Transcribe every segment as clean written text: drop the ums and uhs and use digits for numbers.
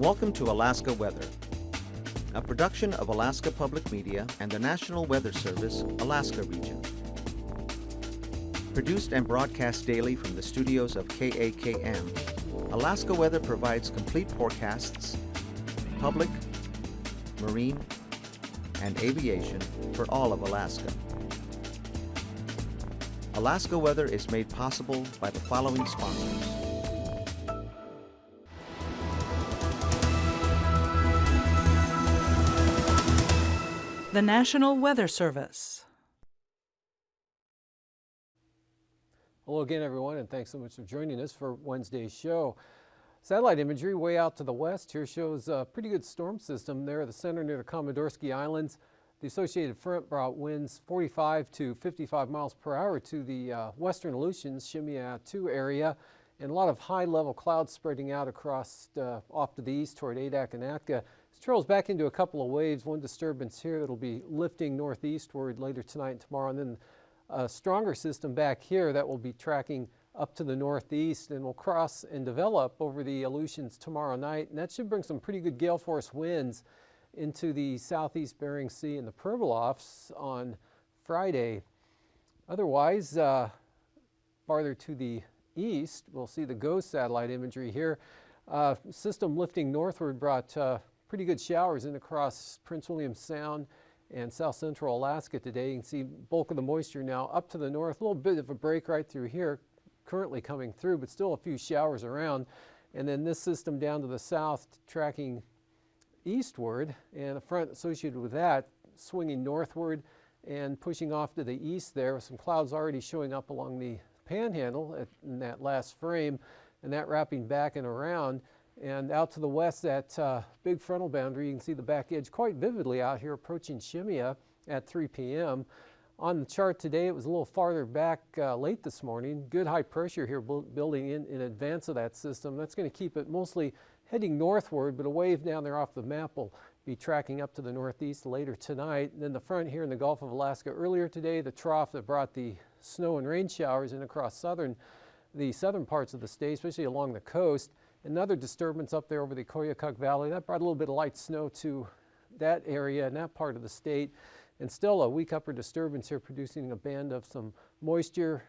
Welcome to Alaska Weather, a production of Alaska Public Media and the National Weather Service, Alaska Region. Produced and broadcast daily from the studios of KAKM, Alaska Weather provides complete forecasts, public, marine, and aviation for all of Alaska. Alaska Weather is made possible by the following sponsors. The National Weather Service. Hello again, everyone, and thanks so much for joining us for Wednesday's show. Satellite imagery way out to the west here shows a pretty good storm system there at the center near the Komodorsky Islands. The associated front brought winds 45 to 55 miles per hour to the western Aleutians, Shemya 2 area, and a lot of high-level clouds spreading out across off to the east toward Adak and Atka. It trails back into a couple of waves, one disturbance here that'll be lifting northeastward later tonight and tomorrow, and then a stronger system back here that will be tracking up to the northeast and will cross and develop over the Aleutians tomorrow night, and that should bring some pretty good gale force winds into the southeast Bering Sea and the Pribilofs on Friday. Otherwise, farther to the east, we'll see the GOES satellite imagery here. System lifting northward brought pretty good showers in across Prince William Sound and south central Alaska today. You can see bulk of the moisture now up to the north. A little bit of a break right through here currently coming through, but still a few showers around. And then this system down to the south tracking eastward, and a front associated with that swinging northward and pushing off to the east there with some clouds already showing up along the panhandle in that last frame, and that wrapping back and around. And out to the west, that big frontal boundary, you can see the back edge quite vividly out here approaching Shemya at 3 p.m. On the chart today, it was a little farther back late this morning. Good high pressure here building in advance of that system. That's going to keep it mostly heading northward, but a wave down there off the map will be tracking up to the northeast later tonight. And then the front here in the Gulf of Alaska earlier today, the trough that brought the snow and rain showers in across the southern parts of the state, especially along the coast. Another disturbance up there over the Koyukuk Valley. That brought a little bit of light snow to that area and that part of the state. And still a weak upper disturbance here producing a band of some moisture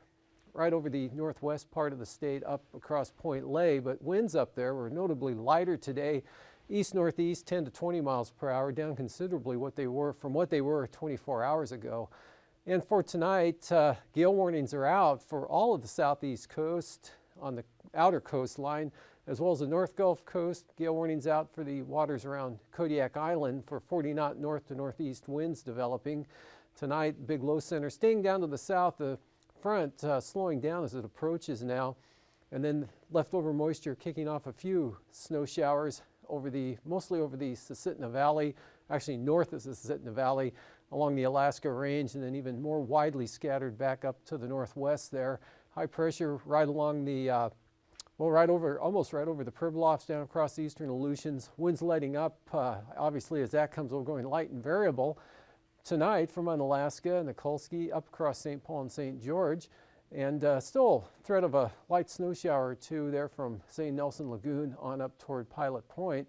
right over the northwest part of the state up across Point Lay. But winds up there were notably lighter today. East-northeast 10 to 20 miles per hour, down considerably from what they were 24 hours ago. And for tonight, gale warnings are out for all of the southeast coast on the outer coastline, as well as the North Gulf Coast. Gale warnings out for the waters around Kodiak Island for 40-knot north to northeast winds developing. Tonight, big low center staying down to the south, the front slowing down as it approaches now, and then leftover moisture kicking off a few snow showers mostly over the Susitna Valley, actually north of the Susitna Valley, along the Alaska Range, and then even more widely scattered back up to the northwest there. High pressure right along the almost right over the Pribilofs down across the eastern Aleutians. Winds letting up, obviously, as that comes over, going light and variable. Tonight from Unalaska and the Nikolsky up across St. Paul and St. George, and still threat of a light snow shower or two there from St. Nelson Lagoon on up toward Pilot Point.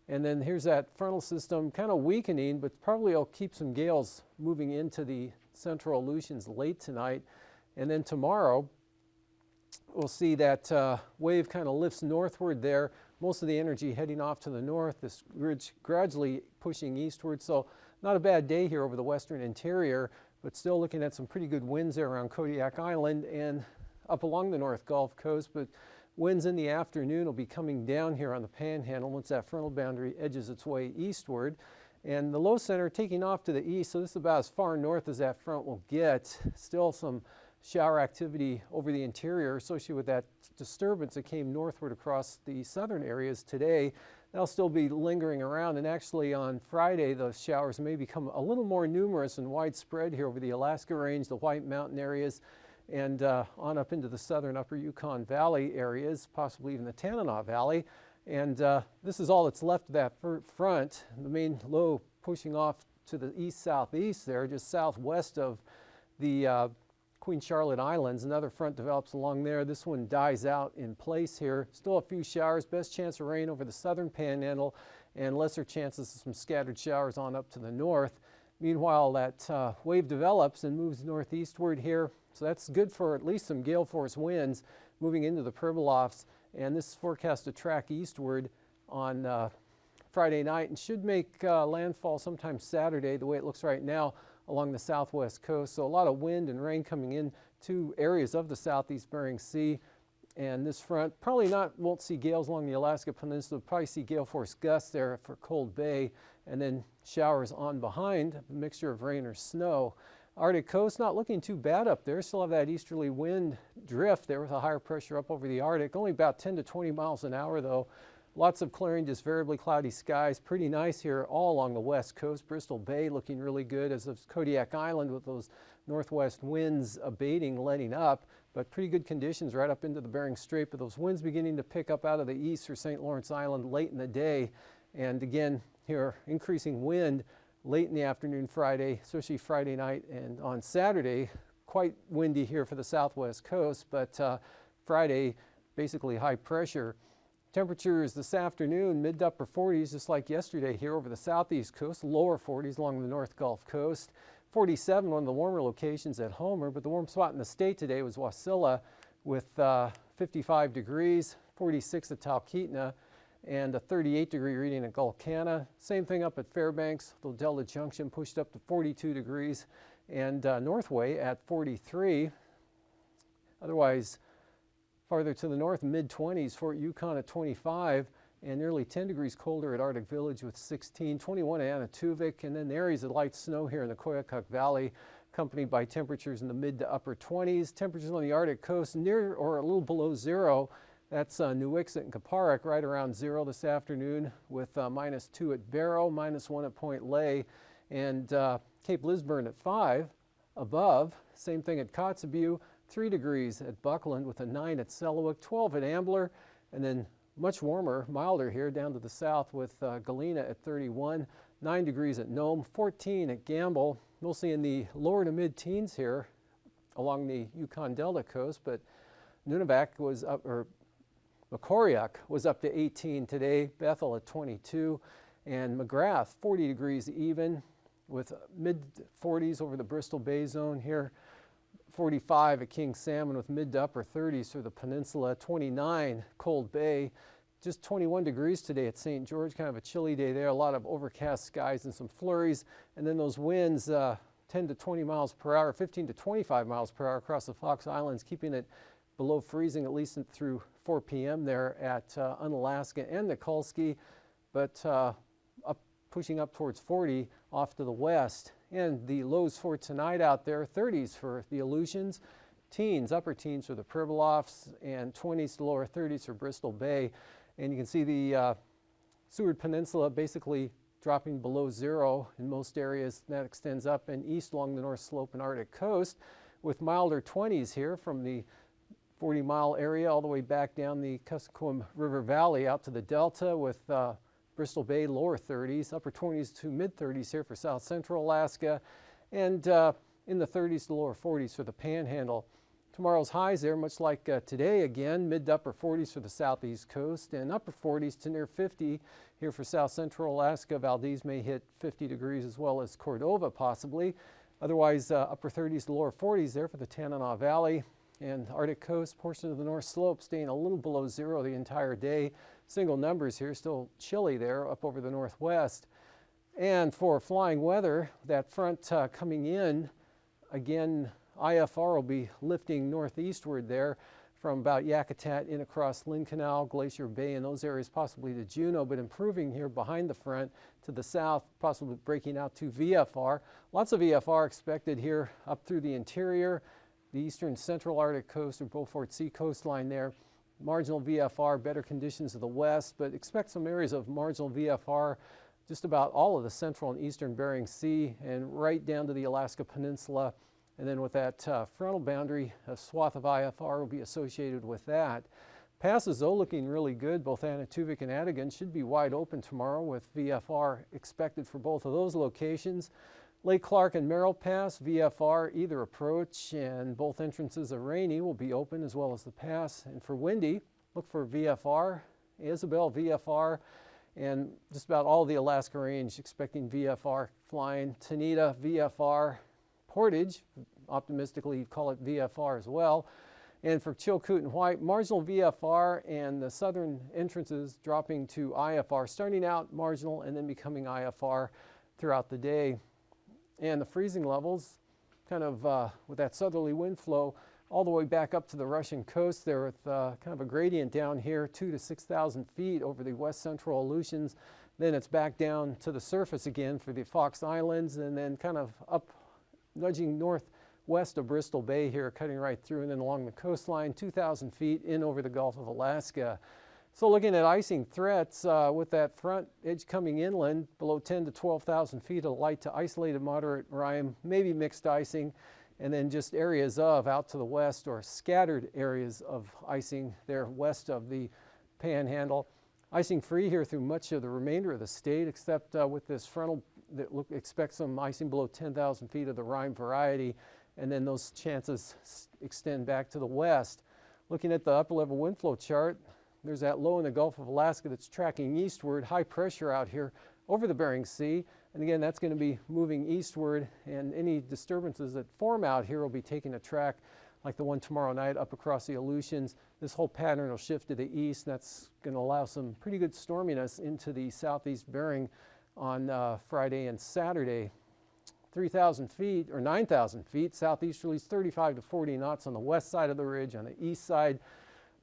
And then here's that frontal system kind of weakening, but probably will keep some gales moving into the central Aleutians late tonight. And then tomorrow, we'll see that wave kind of lifts northward there. Most of the energy heading off to the north, this ridge gradually pushing eastward. So not a bad day here over the western interior, but still looking at some pretty good winds there around Kodiak Island and up along the North Gulf Coast. But winds in the afternoon will be coming down here on the panhandle once that frontal boundary edges its way eastward. And the low center taking off to the east, so this is about as far north as that front will get. Still some shower activity over the interior associated with that disturbance that came northward across the southern areas today. They'll still be lingering around, and actually on Friday those showers may become a little more numerous and widespread here over the Alaska Range, the White Mountain areas, and on up into the southern upper Yukon Valley areas, possibly even the Tanana Valley. And this is all that's left of that front. The main low pushing off to the east-southeast there, just southwest of the Queen Charlotte Islands. Another front develops along there. This one dies out in place here. Still a few showers. Best chance of rain over the southern panhandle and lesser chances of some scattered showers on up to the north. Meanwhile, that wave develops and moves northeastward here. So that's good for at least some gale force winds moving into the Pribilofs. And this is forecast to track eastward on Friday night and should make landfall sometime Saturday, the way it looks right now, along the southwest coast. So a lot of wind and rain coming in to areas of the southeast Bering Sea. And this front probably won't see gales along the Alaska Peninsula, probably see gale force gusts there for Cold Bay, and then showers on behind, a mixture of rain or snow. Arctic coast not looking too bad up there. Still have that easterly wind drift there with a higher pressure up over the Arctic. Only about 10 to 20 miles an hour though. Lots of clearing, just variably cloudy skies. Pretty nice here all along the west coast. Bristol Bay looking really good, as is Kodiak Island with those northwest winds abating, letting up. But pretty good conditions right up into the Bering Strait. But those winds beginning to pick up out of the east for St. Lawrence Island late in the day. And again, here increasing wind late in the afternoon Friday, especially Friday night, and on Saturday, quite windy here for the southwest coast. But Friday, basically high pressure. Temperatures this afternoon, mid to upper 40s, just like yesterday here over the southeast coast, lower 40s along the North Gulf Coast. 47, one of the warmer locations at Homer, but the warm spot in the state today was Wasilla with 55 degrees, 46 at Talkeetna, and a 38-degree reading at Gulkana. Same thing up at Fairbanks, the Delta Junction pushed up to 42 degrees, and Northway at 43. Otherwise, farther to the north, mid-20s, Fort Yukon at 25, and nearly 10 degrees colder at Arctic Village with 16, 21 at Anatuvik, and then areas of light snow here in the Koyukuk Valley, accompanied by temperatures in the mid to upper 20s. Temperatures on the Arctic coast near or a little below zero. That's Nuiqsut and Kaparik right around zero this afternoon, with -2 at Barrow, -1 at Point Lay, and Cape Lisburne at 5 above. Same thing at Kotzebue. 3 degrees at Buckland with a 9 at Selawik, 12 at Ambler, and then much warmer, milder here down to the south with Galena at 31, 9 degrees at Nome, 14 at Gamble, mostly in the lower to mid-teens here along the Yukon Delta coast, but Nunivak was up, or Macoriac was up to 18 today, Bethel at 22, and McGrath 40 degrees even with mid-40s over the Bristol Bay zone here. 45 at King Salmon with mid to upper 30s through the peninsula, 29 Cold Bay, just 21 degrees today at St. George, kind of a chilly day there, a lot of overcast skies and some flurries, and then those winds 10 to 20 miles per hour, 15 to 25 miles per hour across the Fox Islands, keeping it below freezing at least through 4 p.m. there at Unalaska and Nikolsky, but pushing up towards 40 off to the west. And the lows for tonight out there, 30s for the Aleutians, teens, upper teens for the Pribilofs, and 20s to lower 30s for Bristol Bay. And you can see the Seward Peninsula basically dropping below zero in most areas. That extends up and east along the North Slope and Arctic coast, with milder 20s here from the 40-mile area all the way back down the Kuskokwim River Valley out to the Delta, with Bristol Bay lower 30s, upper 20s to mid 30s here for south central Alaska, and in the 30s to lower 40s for the Panhandle. Tomorrow's highs there, much like today again, mid to upper 40s for the southeast coast, and upper 40s to near 50 here for south central Alaska. Valdez may hit 50 degrees as well as Cordova possibly. Otherwise, upper 30s to lower 40s there for the Tanana Valley. And Arctic coast, portion of the North Slope staying a little below zero the entire day. Single numbers here, still chilly there up over the northwest. And for flying weather, that front coming in, again, IFR will be lifting northeastward there from about Yakutat in across Lynn Canal, Glacier Bay, and those areas possibly to Juneau, but improving here behind the front to the south, possibly breaking out to VFR. Lots of VFR expected here up through the interior, the eastern central Arctic coast or Beaufort Sea coastline there. Marginal VFR, better conditions to the west, but expect some areas of marginal VFR just about all of the central and eastern Bering Sea and right down to the Alaska Peninsula. And then with that frontal boundary, a swath of IFR will be associated with that. Passes, though, looking really good. Both Anatuvik and Adigan should be wide open tomorrow with VFR expected for both of those locations. Lake Clark and Merrill Pass, VFR, either approach, and both entrances of Rainy will be open as well as the pass. And for windy, look for VFR, Isabel VFR, and just about all the Alaska Range expecting VFR flying. Tanita VFR, Portage, optimistically you'd call it VFR as well. And for Chilkoot and White, marginal VFR, and the southern entrances dropping to IFR, starting out marginal and then becoming IFR throughout the day. And the freezing levels, kind of with that southerly wind flow, all the way back up to the Russian coast there with kind of a gradient down here, 2,000 to 6,000 feet over the west central Aleutians. Then it's back down to the surface again for the Fox Islands, and then kind of up, nudging northwest of Bristol Bay here, cutting right through, and then along the coastline, 2,000 feet in over the Gulf of Alaska. So looking at icing threats, with that front edge coming inland, below 10 to 12,000 feet of light to isolated moderate rime, maybe mixed icing, and then just areas of out to the west, or scattered areas of icing there west of the Panhandle. Icing free here through much of the remainder of the state, except with this frontal that expect some icing below 10,000 feet of the rime variety, and then those chances extend back to the west. Looking at the upper level wind flow chart, there's that low in the Gulf of Alaska that's tracking eastward, high pressure out here over the Bering Sea. And again, that's going to be moving eastward, and any disturbances that form out here will be taking a track like the one tomorrow night up across the Aleutians. This whole pattern will shift to the east, and that's going to allow some pretty good storminess into the southeast Bering on Friday and Saturday. 3,000 feet or 9,000 feet, southeasterlies 35 to 40 knots on the west side of the ridge. On the east side,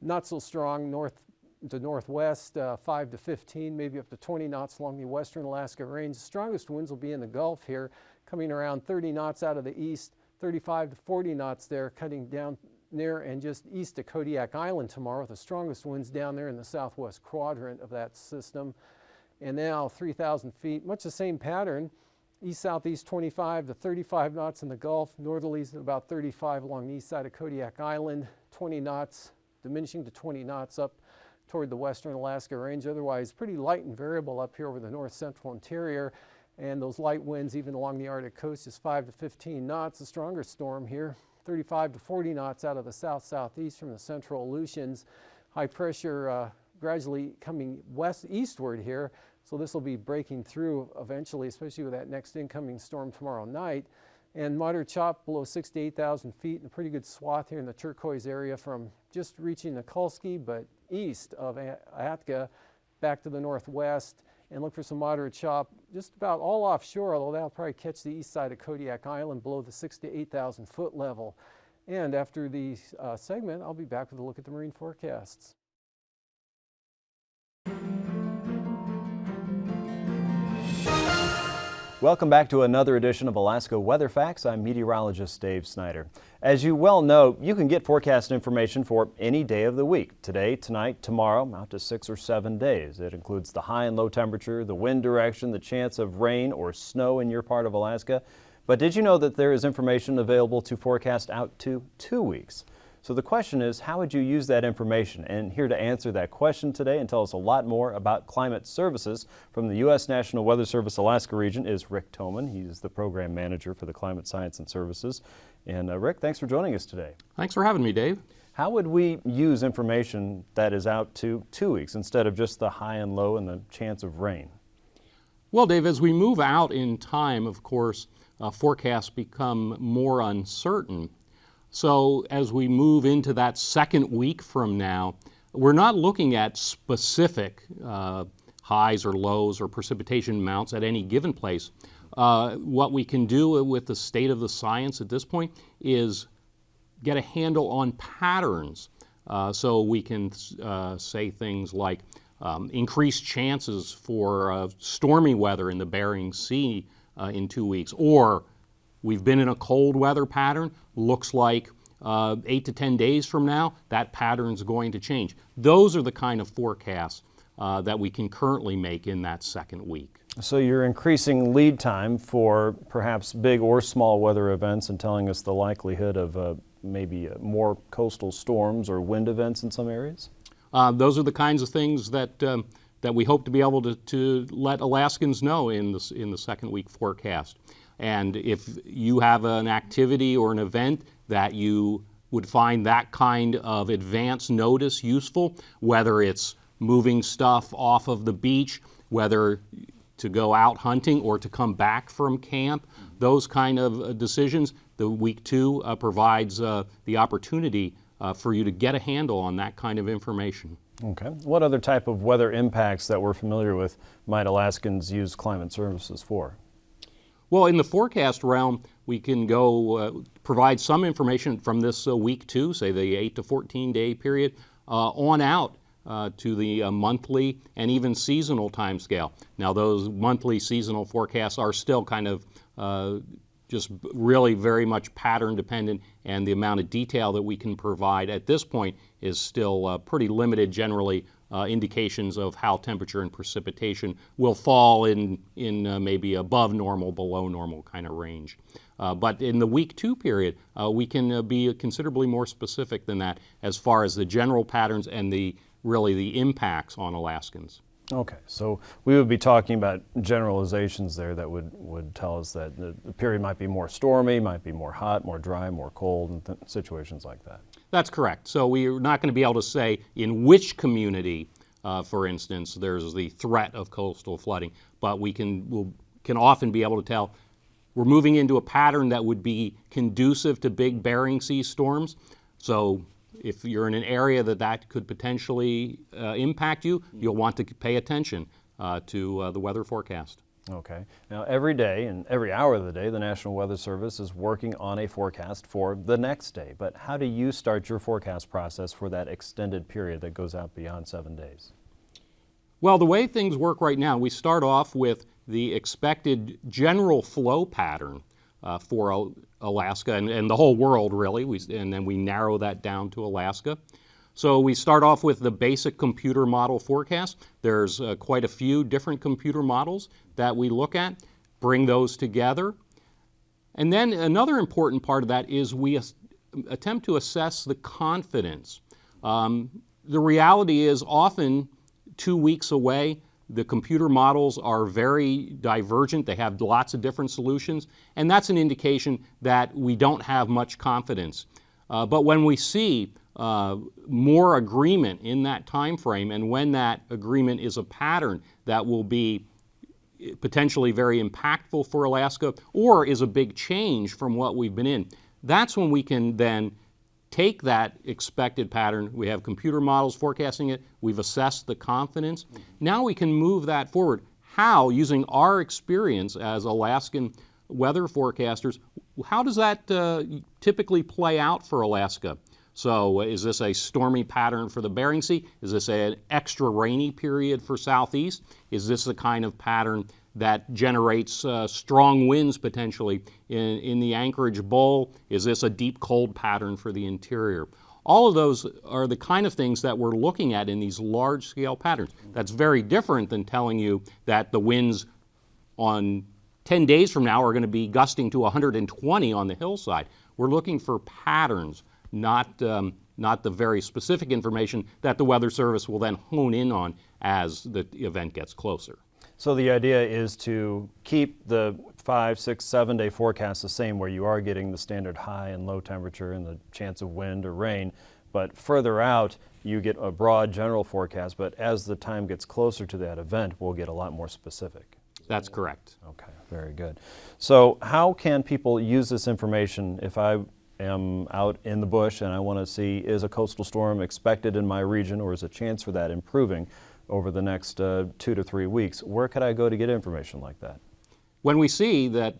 not so strong, north to northwest, 5 to 15, maybe up to 20 knots along the western Alaska Range. The strongest winds will be in the Gulf here, coming around 30 knots out of the east, 35 to 40 knots there, cutting down near and just east of Kodiak Island tomorrow, with the strongest winds down there in the southwest quadrant of that system. And now 3,000 feet, much the same pattern. East-southeast 25 to 35 knots in the Gulf, northerlies at about 35 along the east side of Kodiak Island, 20 knots, diminishing to 20 knots up toward the western Alaska Range. Otherwise, pretty light and variable up here over the north central interior. And those light winds, even along the Arctic coast, is 5 to 15 knots. The stronger storm here, 35 to 40 knots out of the south-southeast from the central Aleutians. High pressure gradually coming eastward here. So this will be breaking through eventually, especially with that next incoming storm tomorrow night. And moderate chop below 6 to 8,000 feet, and a pretty good swath here in the turquoise area from just reaching Nikolsky, but east of Atka, back to the northwest. And look for some moderate chop just about all offshore, although that'll probably catch the east side of Kodiak Island below the 6 to 8,000 foot level. And after the segment, I'll be back with a look at the marine forecasts. Welcome back to another edition of Alaska Weather Facts. I'm meteorologist Dave Snider. As you well know, you can get forecast information for any day of the week. Today, tonight, tomorrow, out to 6 or 7 days. It includes the high and low temperature, the wind direction, the chance of rain or snow in your part of Alaska. But did you know that there is information available to forecast out to 2 weeks? So the question is, how would you use that information? And here to answer that question today and tell us a lot more about climate services from the U.S. National Weather Service Alaska region is Rick Toman. He's the program manager for the Climate Science and Services. And Rick, thanks for joining us today. Thanks for having me, Dave. How would we use information that is out to 2 weeks instead of just the high and low and the chance of rain? Well, Dave, as we move out in time, of course, forecasts become more uncertain. So as we move into that second week from now, we're not looking at specific highs or lows or precipitation amounts at any given place. What we can do with the state of the science at this point is get a handle on patterns. So we can say things like increased chances for stormy weather in the Bering Sea in 2 weeks, or we've been in a cold weather pattern, looks like 8 to 10 days from now, that pattern's going to change. Those are the kind of forecasts that we can currently make in that second week. So you're increasing lead time for perhaps big or small weather events and telling us the likelihood of maybe more coastal storms or wind events in some areas? Those are the kinds of things that we hope to be able to let Alaskans know in the second week forecast. And if you have an activity or an event that you would find that kind of advance notice useful, whether it's moving stuff off of the beach, whether to go out hunting or to come back from camp, those kind of decisions, the week 2 provides the opportunity for you to get a handle on that kind of information. Okay. What other type of weather impacts that we're familiar with might Alaskans use climate services for? Well, in the forecast realm, we can go provide some information from this week 2, say the 8 to 14 day period, on out to the monthly and even seasonal time scale. Now, those monthly seasonal forecasts are still kind of just really very much pattern dependent, and the amount of detail that we can provide at this point is still pretty limited. Generally, indications of how temperature and precipitation will fall in maybe above normal, below normal kind of range. But in the week 2 period, we can be considerably more specific than that as far as the general patterns and really the impacts on Alaskans. Okay, so we would be talking about generalizations there that would tell us that the period might be more stormy, might be more hot, more dry, more cold, and situations like that. That's correct. So we're not going to be able to say in which community, for instance, there's the threat of coastal flooding, but we can often be able to tell we're moving into a pattern that would be conducive to big Bering Sea storms. So if you're in an area that could potentially impact you, you'll want to pay attention to the weather forecast. Okay. Now, every day and every hour of the day, the National Weather Service is working on a forecast for the next day. But how do you start your forecast process for that extended period that goes out beyond 7 days? Well, the way things work right now, we start off with the expected general flow pattern for Alaska and the whole world, really, and then we narrow that down to Alaska. So we start off with the basic computer model forecast. There's quite a few different computer models that we look at, bring those together. And then another important part of that is we attempt to assess the confidence. The reality is often 2 weeks away, the computer models are very divergent. They have lots of different solutions, and that's an indication that we don't have much confidence. But when we see more agreement in that time frame, and when that agreement is a pattern that will be potentially very impactful for Alaska or is a big change from what we've been in, that's when we can then take that expected pattern. We have computer models forecasting it. We've assessed the confidence. Now we can move that forward. How, using our experience as Alaskan weather forecasters, how does that typically play out for Alaska? So is this a stormy pattern for the Bering Sea? Is this an extra rainy period for Southeast? Is this the kind of pattern that generates strong winds potentially in the Anchorage Bowl? Is this a deep cold pattern for the interior? All of those are the kind of things that we're looking at in these large-scale patterns. That's very different than telling you that the winds on 10 days from now are going to be gusting to 120 on the hillside. We're looking for patterns, not the very specific information that the Weather Service will then hone in on as the event gets closer. So the idea is to keep the 5, 6, 7 day forecast the same, where you are getting the standard high and low temperature and the chance of wind or rain, but further out you get a broad general forecast, but as the time gets closer to that event, we'll get a lot more specific. That's correct. Okay, very good. So how can people use this information if I am out in the bush and I want to see, is a coastal storm expected in my region, or is a chance for that improving over the next 2 to 3 weeks? Where could I go to get information like that? When we see that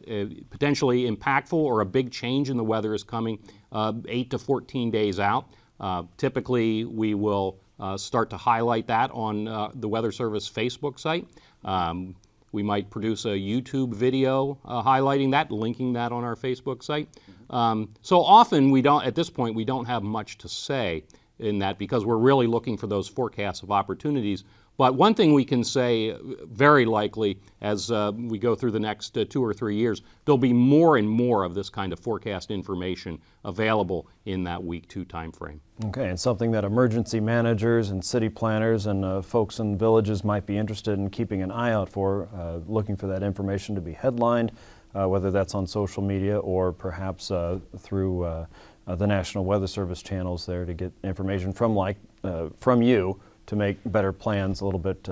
potentially impactful or a big change in the weather is coming 8 to 14 days out, typically we will start to highlight that on the Weather Service Facebook site. We might produce a YouTube video highlighting that, linking that on our Facebook site. So often at this point, we don't have much to say in that because we're really looking for those forecasts of opportunities. But one thing we can say very likely as we go through the next 2 or 3 years, there'll be more and more of this kind of forecast information available in that week 2 time frame. Okay, and something that emergency managers and city planners and folks in villages might be interested in keeping an eye out for, looking for that information to be headlined whether that's on social media or perhaps through the National Weather Service channels there to get information from you to make better plans a little bit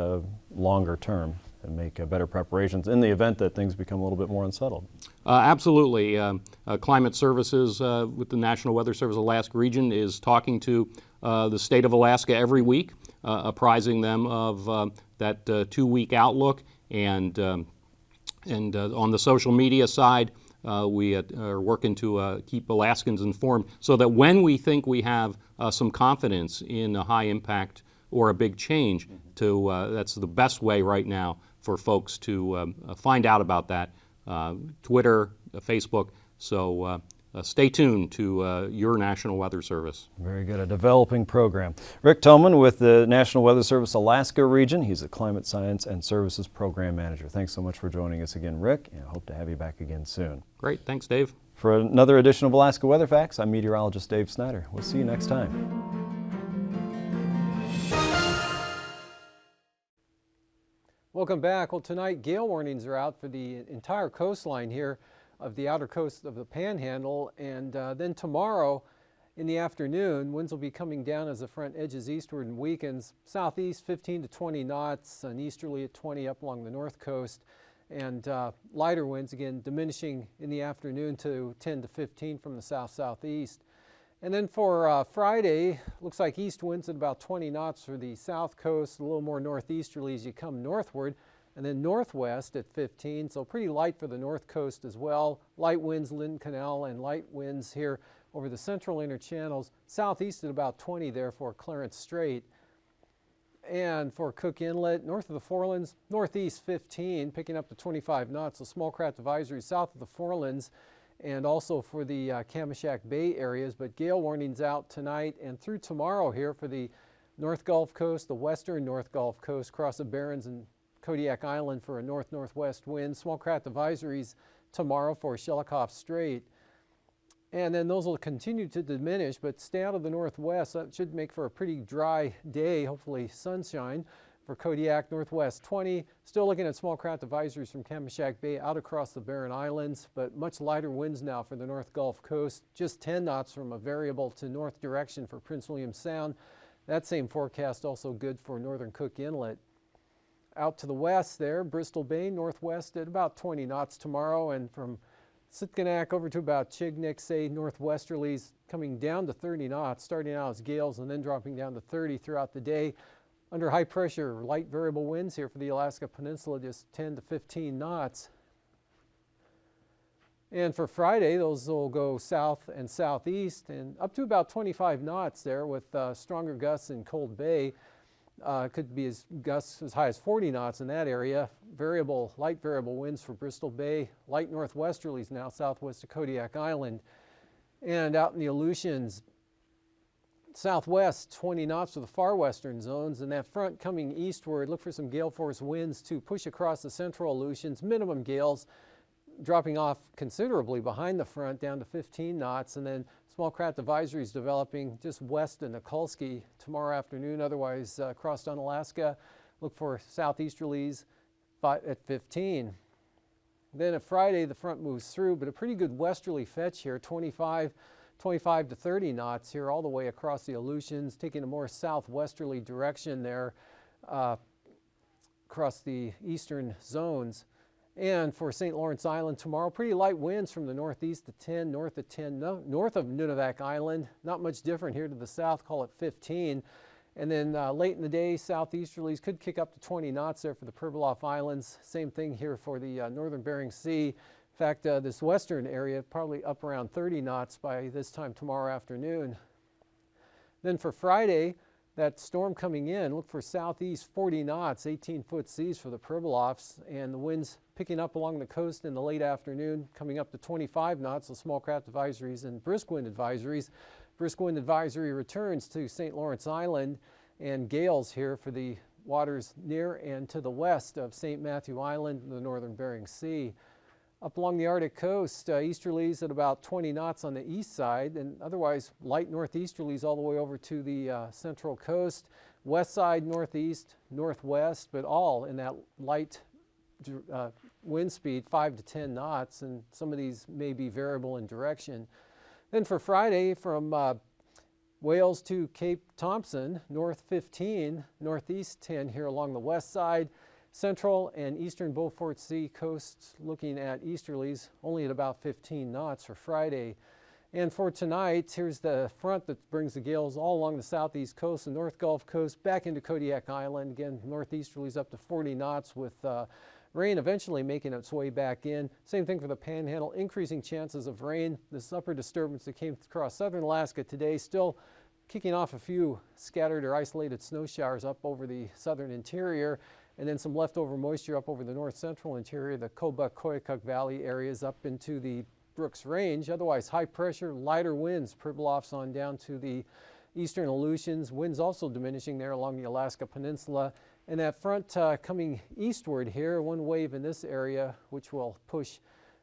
longer term and make better preparations in the event that things become a little bit more unsettled. Absolutely. Climate Services with the National Weather Service Alaska region is talking to the state of Alaska every week, apprising them of that 2-week outlook, and on the social media side, we are working to keep Alaskans informed so that when we think we have some confidence in a high impact or a big change, that's the best way right now for folks to find out about that. Twitter, Facebook, so stay tuned to your National Weather Service. Very good, a developing program. Rick Toman with the National Weather Service Alaska region. He's a Climate Science and Services Program Manager. Thanks so much for joining us again, Rick, and I hope to have you back again soon. Great, thanks, Dave. For another edition of Alaska Weather Facts, I'm meteorologist Dave Snider. We'll see you next time. Welcome back. Well, tonight gale warnings are out for the entire coastline here of the outer coast of the Panhandle, and then tomorrow in the afternoon, winds will be coming down as the front edges eastward and weakens. Southeast 15 to 20 knots, and easterly at 20 up along the north coast, and lighter winds again diminishing in the afternoon to 10 to 15 from the south-southeast. And then for Friday, looks like east winds at about 20 knots for the south coast, a little more northeasterly as you come northward, and then northwest at 15, so pretty light for the north coast as well. Light winds Lynn Canal and light winds here over the central inner channels. Southeast at about 20 there for Clarence Strait. And for Cook Inlet, north of the Forelands, northeast 15, picking up to 25 knots, so small craft advisory south of the Forelands, and also for the Kamishak Bay areas, but gale warnings out tonight and through tomorrow here for the North Gulf Coast, the western North Gulf Coast, across the Barrens and Kodiak Island for a north-northwest wind. Small craft advisories tomorrow for Shelikof Strait. And then those will continue to diminish, but stay out of the northwest. That should make for a pretty dry day, hopefully sunshine. For Kodiak, northwest 20. Still looking at small craft advisories from Kamishak Bay out across the Barren Islands, but much lighter winds now for the North Gulf Coast. Just 10 knots from a variable to north direction for Prince William Sound. That same forecast also good for northern Cook Inlet. Out to the west there, Bristol Bay, northwest at about 20 knots tomorrow, and from Sitkinak over to about Chignik, say northwesterlies coming down to 30 knots, starting out as gales and then dropping down to 30 throughout the day. Under high pressure, light variable winds here for the Alaska Peninsula, just 10 to 15 knots. And for Friday, those will go south and southeast and up to about 25 knots there with stronger gusts in Cold Bay. Could be gusts as high as 40 knots in that area. Light variable winds for Bristol Bay. Light northwesterlies now southwest of Kodiak Island. And out in the Aleutians, southwest 20 knots for the far western zones, and that front coming eastward, look for some gale force winds to push across the central Aleutians. Minimum gales dropping off considerably behind the front down to 15 knots, and then small craft advisories developing just west of Nikolsky tomorrow afternoon. Otherwise across down Alaska, look for southeasterlies at 15. Then at Friday the front moves through, but a pretty good westerly fetch here, 25 to 30 knots here all the way across the Aleutians, taking a more southwesterly direction there across the eastern zones. And for St. Lawrence Island tomorrow, pretty light winds from the northeast to 10, north of 10, north of Nunivak Island. Not much different here to the south, call it 15. And then late in the day, southeasterlies could kick up to 20 knots there for the Pribilof Islands. Same thing here for the northern Bering Sea. In fact, this western area probably up around 30 knots by this time tomorrow afternoon. Then for Friday, that storm coming in, look for southeast 40 knots, 18-foot seas for the Pribilofs, and the winds picking up along the coast in the late afternoon, coming up to 25 knots, so small craft advisories and brisk wind advisories. Brisk wind advisory returns to St. Lawrence Island, and gales here for the waters near and to the west of St. Matthew Island and the northern Bering Sea. Up along the Arctic coast, easterlies at about 20 knots on the east side, and otherwise light northeasterlies all the way over to the central coast. West side, northeast, northwest, but all in that light wind speed, 5 to 10 knots, and some of these may be variable in direction. Then for Friday, from Wales to Cape Thompson, north 15, northeast 10 here along the west side. Central and eastern Beaufort Sea coasts looking at easterlies only at about 15 knots for Friday. And for tonight, here's the front that brings the gales all along the southeast coast, the North Gulf Coast, back into Kodiak Island. Again, northeasterlies up to 40 knots with rain eventually making its way back in. Same thing for the Panhandle, increasing chances of rain. This upper disturbance that came across southern Alaska today still kicking off a few scattered or isolated snow showers up over the southern interior, and then some leftover moisture up over the north central interior, the Kobuk-Koyukuk Valley areas up into the Brooks Range. Otherwise, high pressure, lighter winds, Pribilofs on down to the eastern Aleutians. Winds also diminishing there along the Alaska Peninsula. And that front coming eastward here, one wave in this area, which will push,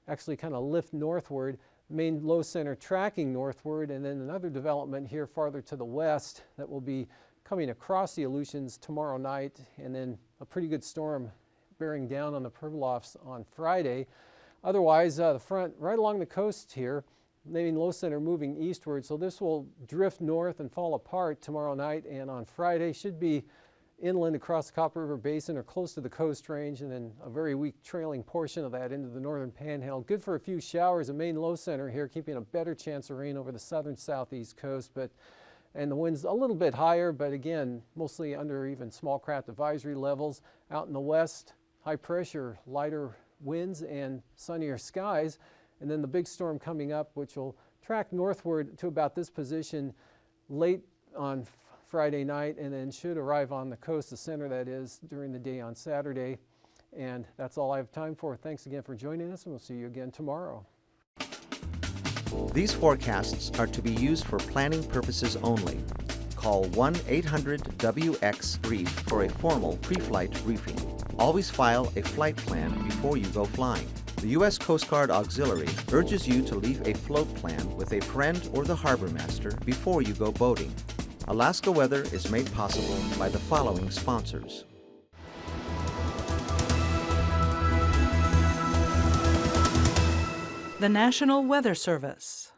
actually kind of lift northward. Main low center tracking northward, and then another development here farther to the west that will be coming across the Aleutians tomorrow night, and then a pretty good storm bearing down on the Pribilofs on Friday. Otherwise, the front right along the coast here, main low center moving eastward, so this will drift north and fall apart tomorrow night, and on Friday should be inland across the Copper River Basin or close to the Coast Range, and then a very weak trailing portion of that into the northern Panhandle. Good for a few showers. A main low center here keeping a better chance of rain over the southern southeast coast, and the winds a little bit higher, but again, mostly under even small craft advisory levels. Out in the west, high pressure, lighter winds and sunnier skies. And then the big storm coming up, which will track northward to about this position late on Friday night, and then should arrive on the coast, the center that is, during the day on Saturday. And that's all I have time for. Thanks again for joining us, and we'll see you again tomorrow. These forecasts are to be used for planning purposes only. Call 1-800-WX-BRIEF for a formal pre-flight briefing. Always file a flight plan before you go flying. The U.S. Coast Guard Auxiliary urges you to leave a float plan with a friend or the harbor master before you go boating. Alaska Weather is made possible by the following sponsors. The National Weather Service.